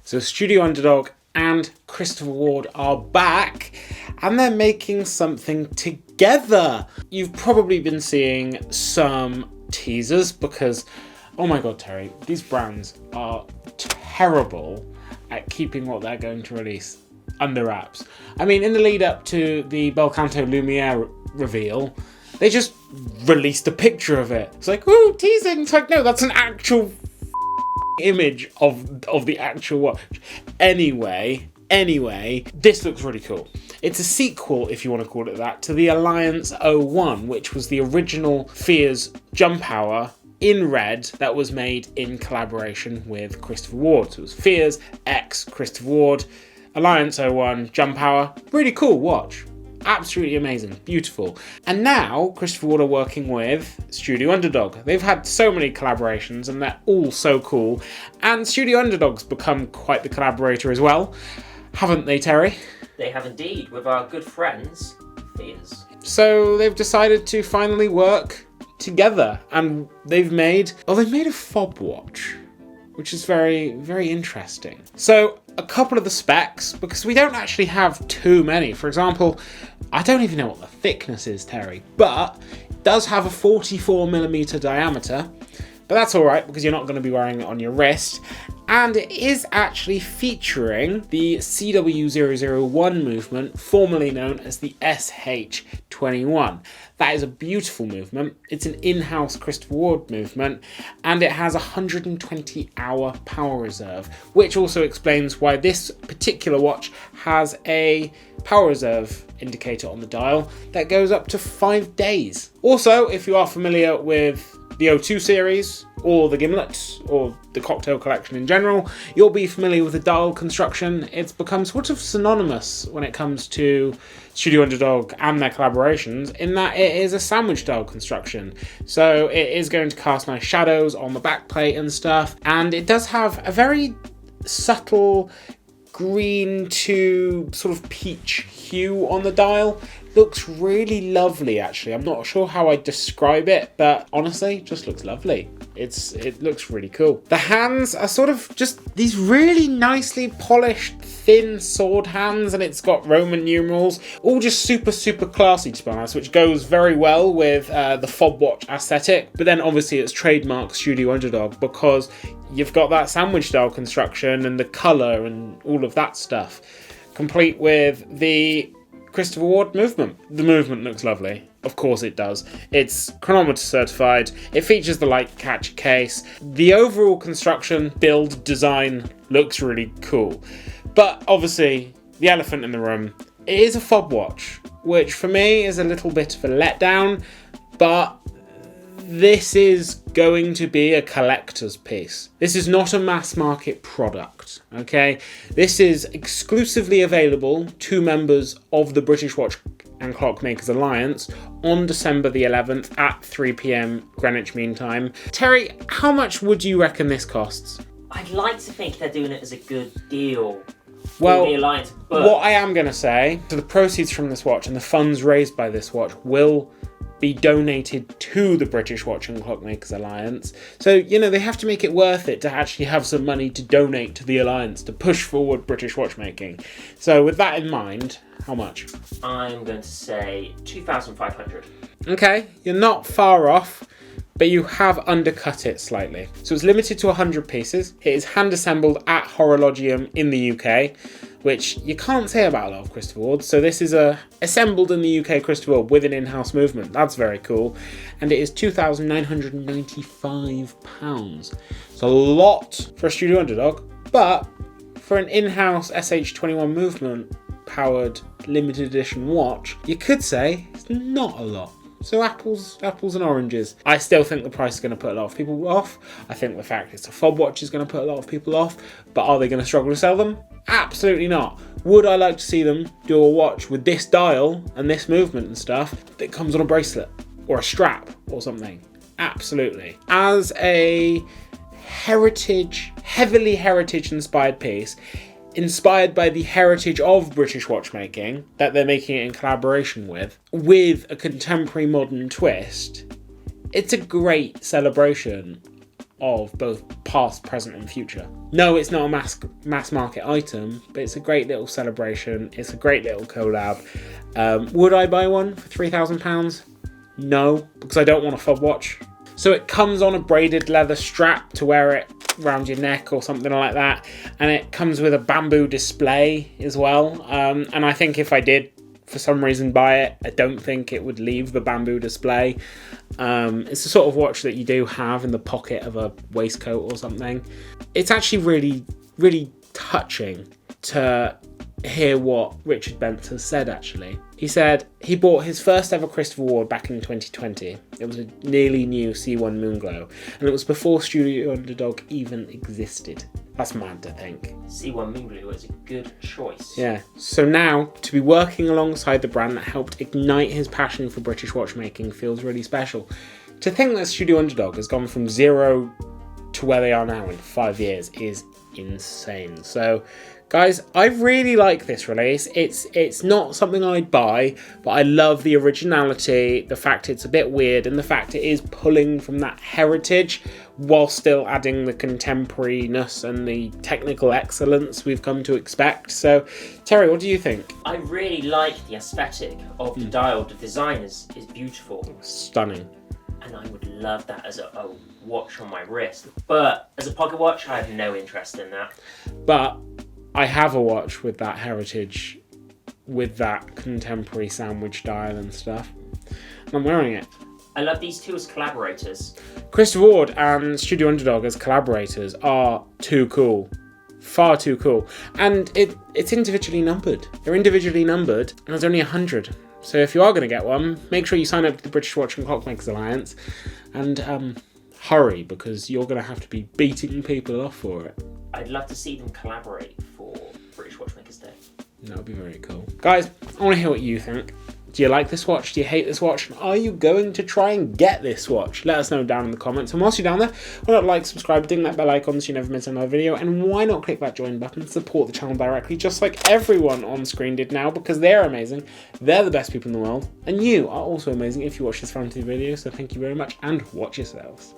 So Studio Underdog and Christopher Ward are back and they're making something together. You've probably been seeing some teasers because, oh my god, Terry, these brands are terrible at keeping what they're going to release under wraps. I mean, in the lead up to the Belcanto Lumiere reveal, they just released a picture of it. It's like, ooh, teasing. It's like, no, that's an actual image of the actual watch. Anyway, this looks really cool. It's a sequel, if you want to call it that, to the Aliiance 01, which was the original Fears jump hour in red that was made in collaboration with Christopher Ward. So it was Fears x Christopher Ward, Aliiance 01 jump hour. Really cool watch. Absolutely amazing, beautiful. And now Christopher Ward are working with Studio Underdog. They've had so many collaborations and they're all so cool. And Studio Underdog's become quite the collaborator as well, haven't they, Terry? They have indeed, with our good friends, Fears. So they've decided to finally work together, and they've made a fob watch, which is very, very interesting. So a couple of the specs, because we don't actually have too many. For example, I don't even know what the thickness is, Terry, but it does have a 44mm diameter, but that's all right because you're not going to be wearing it on your wrist. And it is actually featuring the CW001 movement, formerly known as the SH21. That is a beautiful movement. It's an in-house Christopher Ward movement, and it has a 120-hour power reserve, which also explains why this particular watch has a power reserve indicator on the dial that goes up to 5 days. Also, if you are familiar with the O2 series, or the Gimlet, or the Cocktail Collection in general, you'll be familiar with the dial construction. It's become sort of synonymous when it comes to Studio Underdog and their collaborations, in that it is a sandwich dial construction. So it is going to cast nice shadows on the backplate and stuff, and it does have a very subtle green to sort of peach hue on the dial. Looks really lovely, actually. I'm not sure how I describe it, but honestly, just looks lovely. It looks really cool. The hands are sort of just these really nicely polished, thin sword hands, and it's got Roman numerals, all just super, super classy, to be honest, which goes very well with the fob watch aesthetic. But then obviously it's trademark Studio Underdog because you've got that sandwich style construction and the colour and all of that stuff, complete with the Christopher Ward movement. The movement looks lovely. Of course it does. It's chronometer certified. It features the light catcher case. The overall construction, build, design looks really cool. But obviously, the elephant in the room, it is a fob watch, which for me is a little bit of a letdown, but this is going to be a collector's piece. This is not a mass market product, okay? This is exclusively available to members of the British Watch and Clockmakers Alliance on December the 11th at 3 p.m. Greenwich Mean Time. Terry, how much would you reckon this costs? I'd like to think they're doing it as a good deal Well, for the Alliance, but what I am going to say, so the proceeds from this watch and the funds raised by this watch will be donated to the British Watch and Clockmakers Alliance. So, you know, they have to make it worth it to actually have some money to donate to the Alliance to push forward British watchmaking. So with that in mind, how much? I'm going to say 2,500. Okay, you're not far off, but you have undercut it slightly. So it's limited to 100 pieces. It is hand assembled at Horologium in the UK, which you can't say about a lot of Christopher Ward. So this is assembled in the UK Christopher Ward with an in-house movement. That's very cool. And it is £2,995. It's a lot for a Studio Underdog, but for an in-house SH21 movement powered limited edition watch, you could say it's not a lot. So apples and oranges. I still think the price is going to put a lot of people off. I think the fact it's a fob watch is going to put a lot of people off. But are they going to struggle to sell them? Absolutely not. Would I like to see them do a watch with this dial and this movement and stuff that comes on a bracelet or a strap or something? Absolutely. As a heavily heritage inspired piece, inspired by the heritage of British watchmaking that they're making it in collaboration with a contemporary modern twist, it's a great celebration of both past, present and future. No, it's not a mass market item, but it's a great little celebration. It's a great little collab. Would I buy one for £3,000? No, because I don't want a fob watch. So it comes on a braided leather strap to wear it around your neck or something like that. And it comes with a bamboo display as well. And I think if I did, for some reason, buy it, I don't think it would leave the bamboo display. It's the sort of watch that you do have in the pocket of a waistcoat or something. It's actually really, really touching to hear what Richard Benson said, actually. He said he bought his first ever Christopher Ward back in 2020. It was a nearly new C1 Moonglow, and it was before Studio Underdog even existed. That's mad to think. C1 Moonglow is a good choice. Yeah. So now, to be working alongside the brand that helped ignite his passion for British watchmaking feels really special. To think that Studio Underdog has gone from zero to where they are now in 5 years is insane. So, guys, I really like this release. It's not something I'd buy, but I love the originality, the fact it's a bit weird, and the fact it is pulling from that heritage while still adding the contemporariness and the technical excellence we've come to expect. So, Terry, what do you think? I really like the aesthetic of the dial. The design is beautiful. Stunning. And I would love that as a watch on my wrist. But as a pocket watch, I have no interest in that. But I have a watch with that heritage, with that contemporary sandwich dial and stuff. And I'm wearing it. I love these two as collaborators. Christopher Ward and Studio Underdog as collaborators are too cool. Far too cool. And it's individually numbered. They're individually numbered, and there's only 100. So if you are going to get one, make sure you sign up to the British Watch and Clockmakers Alliance, and hurry, because you're going to have to be beating people off for it. I'd love to see them collaborate for British Watchmakers Day. That would be very cool. Guys, I want to hear what you think. Do you like this watch? Do you hate this watch? Are you going to try and get this watch? Let us know down in the comments. And whilst you're down there, why not like, subscribe, ding that bell icon so you never miss another video. And why not click that join button to support the channel directly, just like everyone on screen did now, because they're amazing. They're the best people in the world. And you are also amazing if you watch this fantasy video. So thank you very much and watch yourselves.